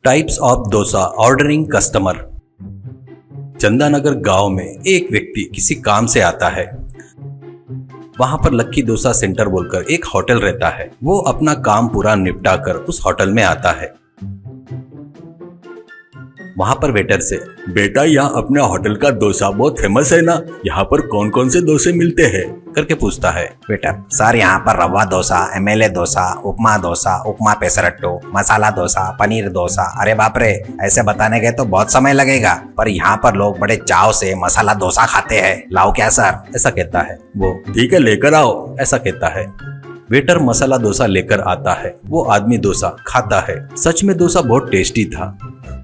Types of dosa ordering customer. Chandanagar गांव में एक व्यक्ति किसी काम से आता है। वहां पर लक्की डोसा सेंटर बोलकर एक होटल रहता है। वो अपना काम पूरा निपटा कर उस होटल में आता है। वहां पर वेटर से, बेटा यहाँ अपने होटल का डोसा बहुत फेमस है ना, यहाँ पर कौन कौन से डोसे मिलते हैं करके पूछता है। वेटर, सर यहाँ पर रवा डोसा, एमएलए डोसा, उपमा पेसरट्टू, मसाला डोसा, पनीर डोसा। अरे बाप रे, ऐसे बताने गए तो बहुत समय लगेगा, पर यहाँ पर लोग बड़े चाव से मसाला डोसा खाते हैं। लाओ क्या सर? ऐसा कहता है वो। ठीक है, लेकर आओ, ऐसा कहता है। वेटर मसाला डोसा लेकर आता है। वो आदमी डोसा खाता है। सच में डोसा बहुत टेस्टी था।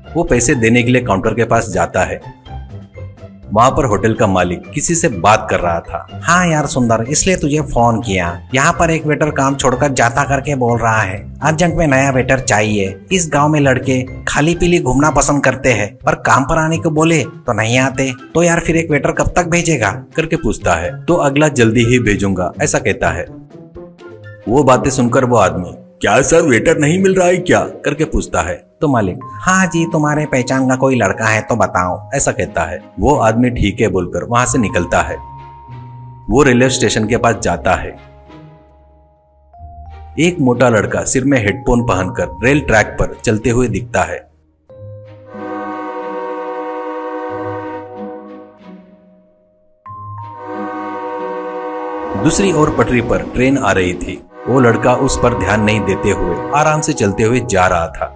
वो पैसे देने के लिए काउंटर के पास जाता है। वहां पर होटल का मालिक किसी से बात कर रहा था। हाँ यार सुंदर, इसलिए तुझे फोन किया। यहाँ पर एक वेटर काम छोड़कर जाता करके बोल रहा है, अर्जेंट में नया वेटर चाहिए। इस गांव में लड़के खाली पीली घूमना पसंद करते हैं, पर काम पर आने को बोले तो नहीं आते। तो यार फिर एक वेटर कब तक भेजेगा करके पूछता है। तो अगला जल्दी ही भेजूंगा, ऐसा कहता है। वो बातें सुनकर वो आदमी, क्या सर वेटर नहीं मिल रहा है क्या करके पूछता है। तो मालिक, हाँ जी, तुम्हारे पहचान का कोई लड़का है तो बताओ, ऐसा कहता है। वो आदमी ठीक है बोलकर वहां से निकलता है। वो रेलवे स्टेशन के पास जाता है। एक मोटा लड़का सिर में हेडफोन पहनकर रेल ट्रैक पर चलते हुए दिखता है। दूसरी ओर पटरी पर ट्रेन आ रही थी। वो लड़का उस पर ध्यान नहीं देते हुए आराम से चलते हुए जा रहा था।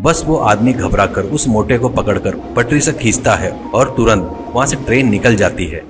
बस वो आदमी घबराकर उस मोटे को पकड़कर पटरी से खींचता है और तुरंत वहां से ट्रेन निकल जाती है।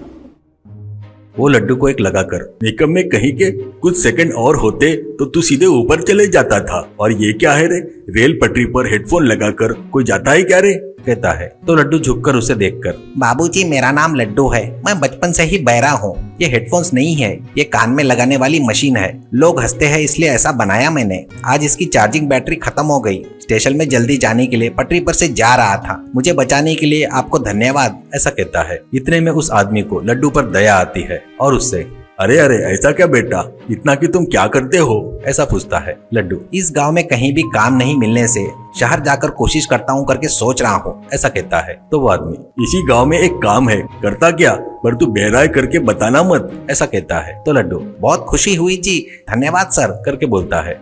वो लड्डू को एक लगाकर, निकम में कहीं के कुछ सेकंड और होते तो तू सीधे ऊपर चले जाता था, और ये क्या है रे, रेल पटरी पर हेडफोन लगाकर कोई जाता है क्या रे, कहता है। तो लड्डू झुककर उसे देखकर, बाबूजी मेरा नाम लड्डू है, मैं बचपन से ही बहरा हूँ। ये हेडफोन्स नहीं है, ये कान में लगाने वाली मशीन है। लोग हंसते हैं इसलिए ऐसा बनाया मैंने। आज इसकी चार्जिंग बैटरी खत्म हो गई। स्टेशन में जल्दी जाने के लिए पटरी पर से जा रहा था। मुझे बचाने के लिए आपको धन्यवाद, ऐसा कहता है। इतने में उस आदमी को लड्डू पर दया आती है और उससे, अरे अरे ऐसा क्या बेटा, इतना कि तुम क्या करते हो, ऐसा पूछता है। लड्डू, इस गांव में कहीं भी काम नहीं मिलने से शहर जाकर कोशिश करता हूँ करके सोच रहा हूँ, ऐसा कहता है। तो वो आदमी, इसी गांव में एक काम है, करता क्या, पर तू बहराए करके बताना मत, ऐसा कहता है। तो लड्डू, बहुत खुशी हुई जी, धन्यवाद सर, करके बोलता है।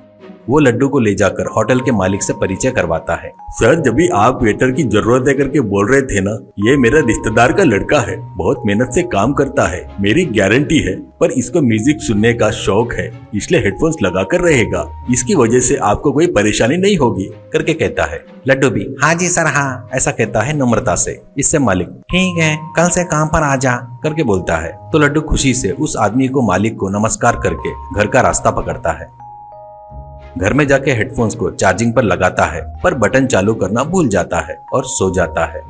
वो लड्डू को ले जाकर होटल के मालिक से परिचय करवाता है। सर, जब भी आप वेटर की जरूरत है करके बोल रहे थे ना, ये मेरा रिश्तेदार का लड़का है, बहुत मेहनत से काम करता है, मेरी गारंटी है, पर इसको म्यूजिक सुनने का शौक है, इसलिए हेडफोन्स लगा कर रहेगा। इसकी वजह से आपको कोई परेशानी नहीं होगी, करके कहता है। लड्डू भी, हाँ जी सर हाँ, ऐसा कहता है नम्रता से। इससे मालिक, ठीक है, कल से काम पर आ जा, करके बोलता है। तो लड्डू खुशी से उस आदमी को मालिक को नमस्कार करके घर का रास्ता पकड़ता है। घर में जाके हेडफोन्स को चार्जिंग पर लगाता है, पर बटन चालू करना भूल जाता है और सो जाता है।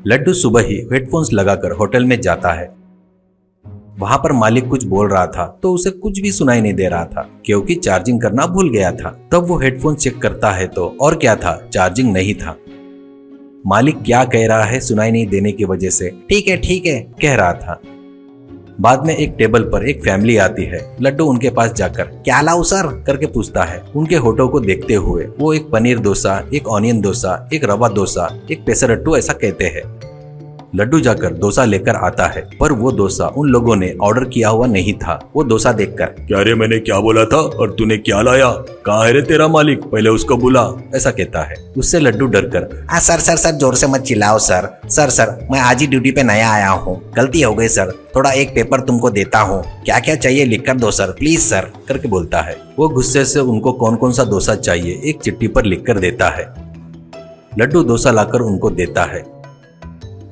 लड्डू सुबह ही हेडफोन्स लगाकर होटल में जाता है। वहां पर मालिक कुछ बोल रहा था तो उसे कुछ भी सुनाई नहीं दे रहा था, क्योंकि चार्जिंग करना भूल गया था। तब वो हेडफोन चेक करता है तो और क्या था, चार्जिंग नहीं था। मालिक क्या कह रहा है सुनाई नहीं देने की वजह से ठीक है कह रहा था। बाद में एक टेबल पर एक फैमिली आती है। लड्डू उनके पास जाकर, क्या लाऊं सर, करके पूछता है। उनके होठों को देखते हुए वो एक पनीर डोसा, एक ऑनियन डोसा, एक रवा डोसा, एक पेसरट्टू ऐसा कहते हैं। लड्डू जाकर डोसा लेकर आता है, पर वो डोसा उन लोगों ने ऑर्डर किया हुआ नहीं था। वो डोसा देखकर, क्या रे, मैंने क्या बोला था और तूने क्या लाया, कहाँ है रे तेरा मालिक, पहले उसको बुला, ऐसा कहता है। उससे लड्डू डरकर, सर जोर से मत चिल्लाओ सर, मैं आज ही ड्यूटी पे नया आया हूँ, गलती हो गई सर, थोड़ा एक पेपर तुमको देता हूँ, क्या क्या चाहिए लिख कर दो सर, प्लीज सर, करके बोलता है। वो गुस्से से उनको कौन कौन सा डोसा चाहिए एक चिट्ठी पर लिख कर देता है। लड्डू डोसा लाकर उनको देता है।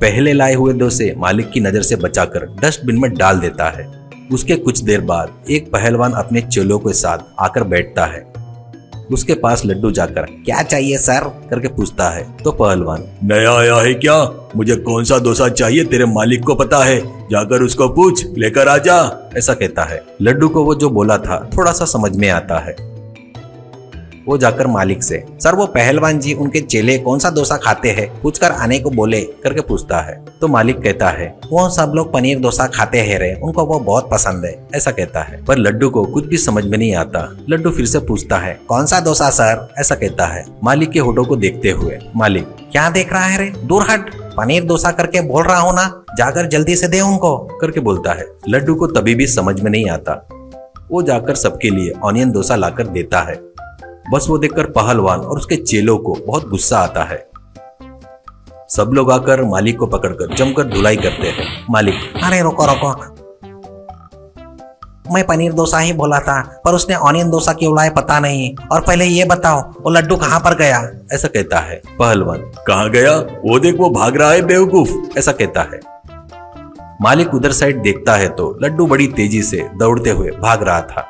पहले लाए हुए डोसे मालिक की नजर से बचाकर डस्टबिन में डाल देता है। उसके कुछ देर बाद एक पहलवान अपने चेलों के साथ आकर बैठता है। उसके पास लड्डू जाकर, क्या चाहिए सर, करके पूछता है। तो पहलवान, नया आया है क्या, मुझे कौन सा डोसा चाहिए तेरे मालिक को पता है, जाकर उसको पूछ, लेकर आ जा, ऐसा कहता है। लड्डू को वो जो बोला था थोड़ा सा समझ में आता है। वो जाकर मालिक से, सर वो पहलवान जी उनके चेले कौन सा डोसा खाते हैं पूछकर आने को बोले करके पूछता है। तो मालिक कहता है वो सब लोग पनीर डोसा खाते हैं रे, उनको वो बहुत पसंद है, ऐसा कहता है। पर लड्डू को कुछ भी समझ में नहीं आता। लड्डू फिर से पूछता है कौन सा डोसा सर, ऐसा कहता है मालिक के होठों को देखते हुए। मालिक, क्या देख रहा है रे, दूर हट, पनीर डोसा करके बोल रहा हूँ ना, जाकर जल्दी से दे उनको करके बोलता है। लड्डू को तभी भी समझ में नहीं आता। वो जाकर सबके लिए ऑनियन डोसा लाकर देता है। बस वो देखकर पहलवान और उसके चेलों को बहुत गुस्सा आता है। सब लोग आकर मालिक को पकड़कर जमकर धुलाई करते हैं। मालिक, अरे रोको रोको, मैं पनीर डोसा ही बोला था, पर उसने ऑनियन डोसा क्यों लाया पता नहीं, और पहले ये बताओ वो लड्डू कहाँ पर गया, ऐसा कहता है। पहलवान, कहाँ गया, वो देख वो भाग रहा है बेवकूफ, ऐसा कहता है। मालिक उधर साइड देखता है तो लड्डू बड़ी तेजी से दौड़ते हुए भाग रहा था।